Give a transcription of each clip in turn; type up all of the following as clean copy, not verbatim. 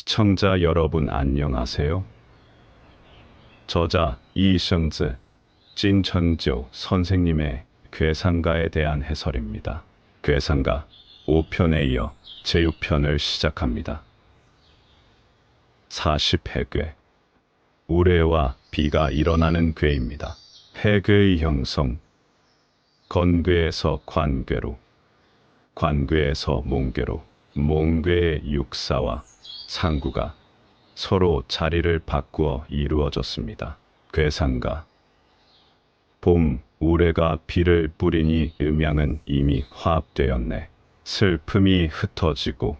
시청자 여러분 안녕하세요. 저자 이승즈, 진천조 선생님의 괴상가에 대한 해설입니다. 괴상가 5편에 이어 제6편을 시작합니다. 40해괴, 우레와 비가 일어나는 괴입니다. 해괴의 형성, 건괴에서 관괴로, 관괴에서 몽괴로, 몽괴의 육사와 상구가 서로 자리를 바꾸어 이루어졌습니다. 괴상가. 봄, 우레가 비를 뿌리니 음양은 이미 화합되었네. 슬픔이 흩어지고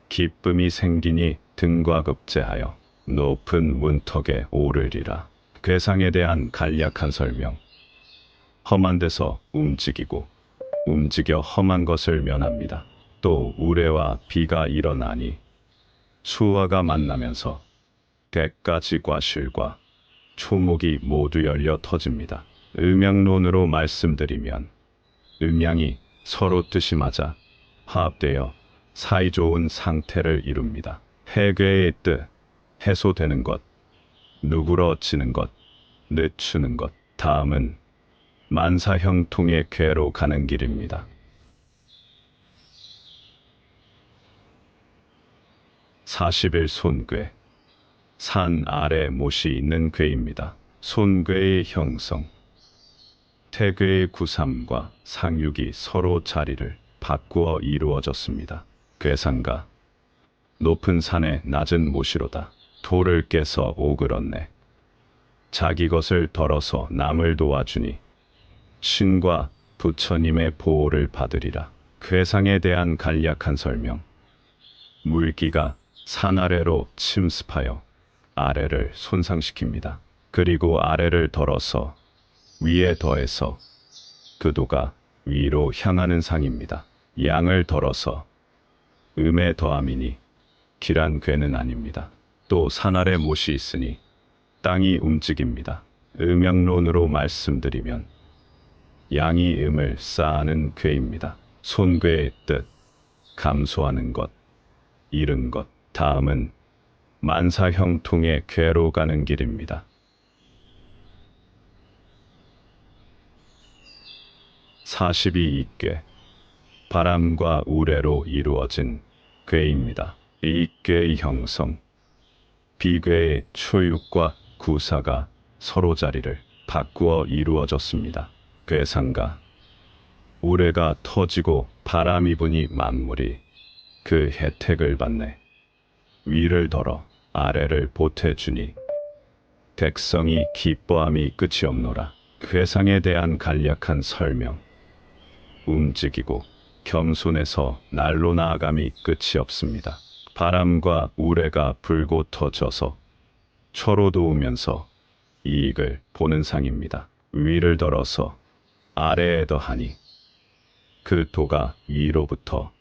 기쁨이 생기니 등과 급제하여 높은 문턱에 오르리라. 괴상에 대한 간략한 설명. 험한 데서 움직이고 움직여 험한 것을 면합니다. 또 우레와 비가 일어나니 수화가 만나면서 댓가지과 실과 초목이 모두 열려 터집니다. 음양론으로 말씀드리면 음양이 서로 뜻이 맞아 화합되어 사이좋은 상태를 이룹니다. 해괴의 뜻, 해소되는 것, 누그러지는 것, 늦추는 것. 다음은 만사형통의 괴로 가는 길입니다. 40일 손괴. 산 아래 못이 있는 괴입니다. 손괴의 형성. 태괴의 구삼과 상육이 서로 자리를 바꾸어 이루어졌습니다. 괴상가. 높은 산에 낮은 못이로다. 돌을 깨서 오그렇네. 자기 것을 덜어서 남을 도와주니 신과 부처님의 보호를 받으리라. 괴상에 대한 간략한 설명. 물기가 산 아래로 침습하여 아래를 손상시킵니다. 그리고 아래를 덜어서 위에 더해서 교도가 위로 향하는 상입니다. 양을 덜어서 음에 더함이니 길한 괴는 아닙니다. 또 산 아래 못이 있으니 땅이 움직입니다. 음양론으로 말씀드리면 양이 음을 쌓는 괴입니다. 손괴의 뜻, 감소하는 것, 잃은 것. 다음은 만사형통의 괴로 가는 길입니다. 42입괴, 바람과 우레로 이루어진 괴입니다. 이 괴의 형성, 비괴의 초육과 구사가 서로 자리를 바꾸어 이루어졌습니다. 괴상가. 우레가 터지고 바람이 부니 만물이 그 혜택을 받네. 위를 덜어 아래를 보태주니 백성이 기뻐함이 끝이 없노라. 괴상에 대한 간략한 설명. 움직이고 겸손해서 날로 나아감이 끝이 없습니다. 바람과 우레가 불고 터져서 초로 도우면서 이익을 보는 상입니다. 위를 덜어서 아래에 더하니 그 도가 위로부터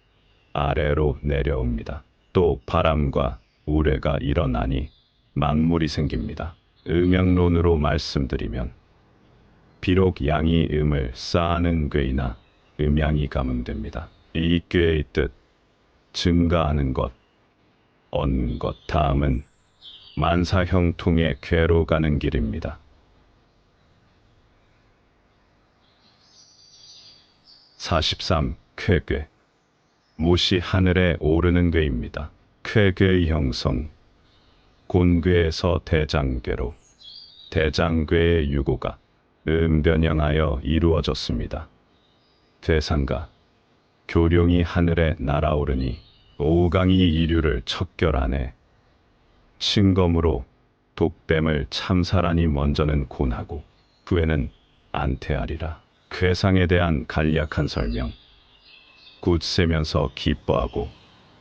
아래로 내려옵니다. 또 바람과 우레가 일어나니 만물이 생깁니다. 음양론으로 말씀드리면 비록 양이 음을 쌓는 괴이나 음양이 감응됩니다. 이 괴의 뜻, 증가하는 것, 얻는 것. 다음은 만사형통의 괴로 가는 길입니다. 43. 쾌괴. 못이 하늘에 오르는 괴입니다. 쾌괴의 형성. 곤괴에서 대장괴로, 대장괴의 유고가 음변형하여 이루어졌습니다. 괴상가. 교룡이 하늘에 날아오르니 오강이 이류를 척결하네. 신검으로 독뱀을 참살하니 먼저는 곤하고 후에는 안태하리라. 괴상에 대한 간략한 설명. 굳세면서 기뻐하고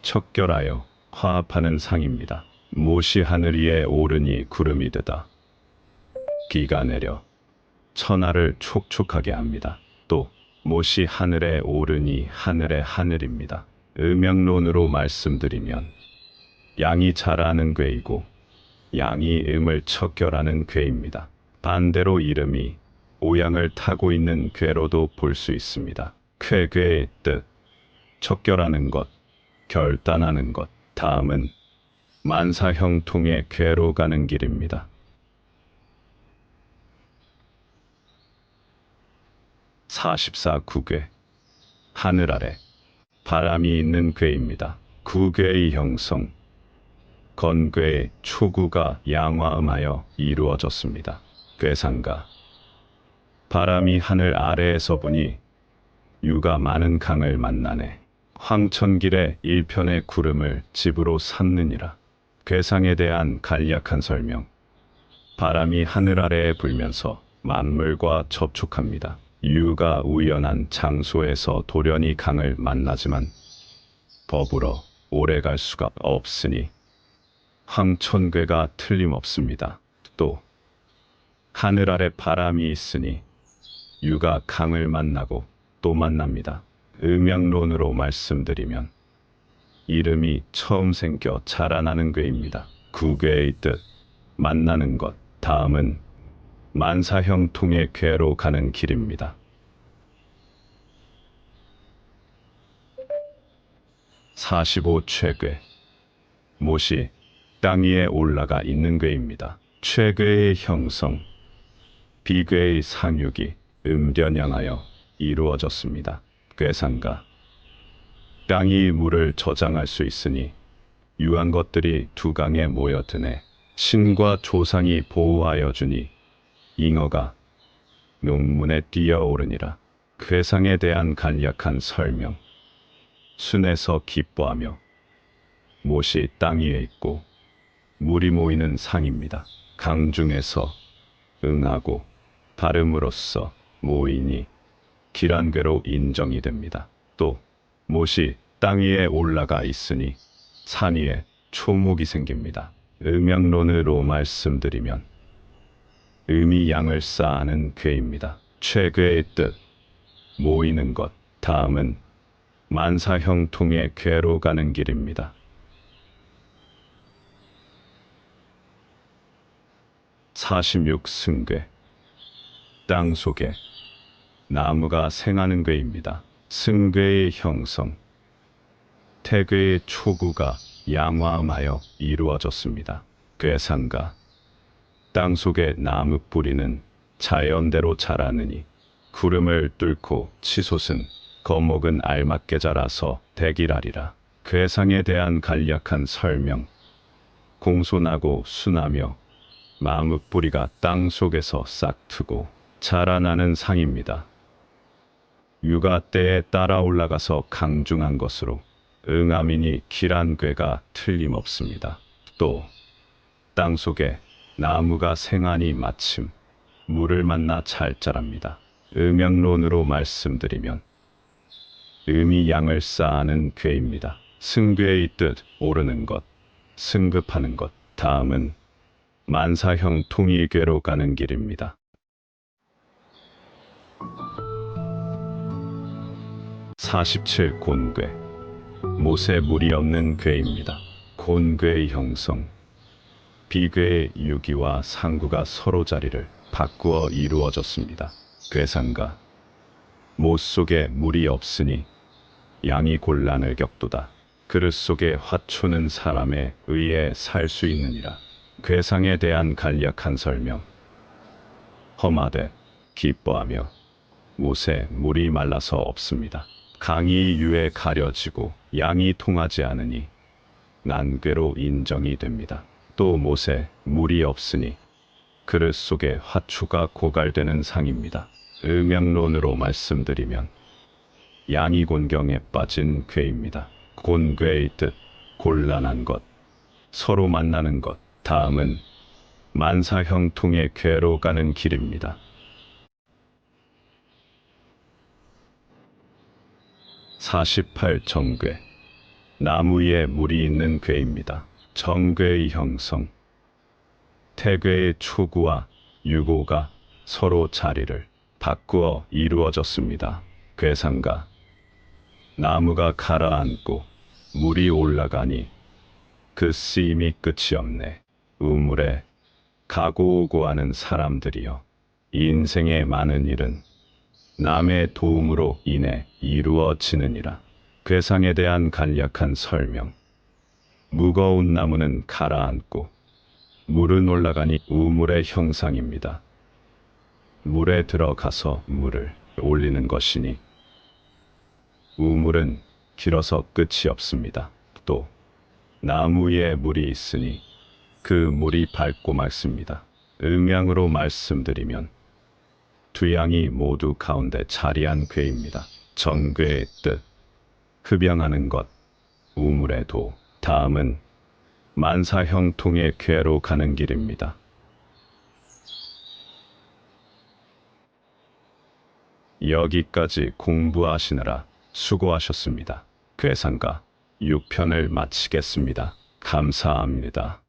척결하여 화합하는 상입니다. 못이 하늘 위에 오르니 구름이 되다. 비가 내려 천하를 촉촉하게 합니다. 또 못이 하늘에 오르니 하늘의 하늘입니다. 음양론으로 말씀드리면 양이 자라는 괴이고 양이 음을 척결하는 괴입니다. 반대로 이름이 오양을 타고 있는 괴로도 볼 수 있습니다. 쾌괴의 뜻, 척결하는 것, 결단하는 것. 다음은 만사형통의 궤로 가는 길입니다. 44구궤 하늘 아래 바람이 있는 궤입니다. 구궤의 형성 건궤의 초구가 양화음하여 이루어졌습니다. 궤상가 바람이 하늘 아래에서 부니 유가 많은 강을 만나네. 황천길의 일편의 구름을 집으로 삼느니라. 궤상에 대한 간략한 설명. 바람이 하늘 아래에 불면서 만물과 접촉합니다. 유가 우연한 장소에서 돌연히 강을 만나지만 버불어 오래 갈 수가 없으니 황천궤가 틀림없습니다. 또 하늘 아래 바람이 있으니 유가 강을 만나고 또 만납니다. 음양론으로 말씀드리면 이름이 처음 생겨 자라나는 궤입니다. 구궤의 뜻 만나는 것 다음은 만사형통의 궤로 가는 길입니다. 45최궤 못이 땅 위에 올라가 있는 궤입니다. 최궤의 형성 비궤의 상육이 음변양하여 이루어졌습니다. 궤상가 땅이 물을 저장할 수 있으니 유한 것들이 두 강에 모여드네. 신과 조상이 보호하여 주니 잉어가 농문에 뛰어오르니라. 궤상에 대한 간략한 설명. 순에서 기뻐하며 못이 땅 위에 있고 물이 모이는 상입니다. 강 중에서 응하고 발음으로써 모이니 길한궤로 인정이 됩니다. 또 못이 땅 위에 올라가 있으니 산 위에 초목이 생깁니다. 음양론으로 말씀드리면 음이 양을 쌓아는 궤입니다. 최궤의 뜻 모이는 것 다음은 만사형통의 궤로 가는 길입니다. 46승궤 땅 속에 나무가 생하는 궤입니다. 승궤의 형성 태궤의 초구가 양화음하여 이루어졌습니다. 궤상가 땅 속의 나무 뿌리는 자연대로 자라느니 구름을 뚫고 치솟은 거목은 알맞게 자라서 대길하리라. 궤상에 대한 간략한 설명. 공손하고 순하며 나무 뿌리가 땅 속에서 싹 트고 자라나는 상입니다. 유가 때에 따라 올라가서 강중한 것으로 응암이니 길한 궤가 틀림없습니다. 또 땅 속에 나무가 생하니 마침 물을 만나 잘 자랍니다. 음양론으로 말씀드리면 음이 양을 쌓아는 궤입니다. 승궤의 뜻 오르는 것, 승급하는 것 다음은 만사형통의 궤로 가는 길입니다. 47 곤궤 못에 물이 없는 궤입니다. 곤궤의 형성 비궤의 유기와 상구가 서로 자리를 바꾸어 이루어졌습니다. 궤상가 못 속에 물이 없으니 양이 곤란을 겪도다. 그릇 속에 화초는 사람에 의해 살 수 있느니라. 궤상에 대한 간략한 설명. 험하되 기뻐하며 못에 물이 말라서 없습니다. 강이 유에 가려지고 양이 통하지 않으니 난궤로 인정이 됩니다. 또 못에 물이 없으니 그릇 속에 화초가 고갈되는 상입니다. 음양론으로 말씀드리면 양이 곤경에 빠진 궤입니다. 곤궤의 뜻 곤란한 것, 서로 만나는 것 다음은 만사형통의 궤로 가는 길입니다. 48 정궤 나무 위에 물이 있는 궤입니다. 정궤의 형성 태궤의 초구와 유고가 서로 자리를 바꾸어 이루어졌습니다. 궤상가 나무가 가라앉고 물이 올라가니 그 쓰임이 끝이 없네. 우물에 가고 오고 하는 사람들이여 인생의 많은 일은 남의 도움으로 인해 이루어지느니라. 궤상에 대한 간략한 설명. 무거운 나무는 가라앉고 물은 올라가니 우물의 형상입니다. 물에 들어가서 물을 올리는 것이니 우물은 길어서 끝이 없습니다. 또 나무 위에 물이 있으니 그 물이 밝고 맑습니다. 음양으로 말씀드리면 두 양이 모두 가운데 자리한 궤입니다. 정궤의 뜻, 흡양하는 것, 우물의 도. 다음은 만사형통의 궤로 가는 길입니다. 여기까지 공부하시느라 수고하셨습니다. 괴상가 6편을 마치겠습니다. 감사합니다.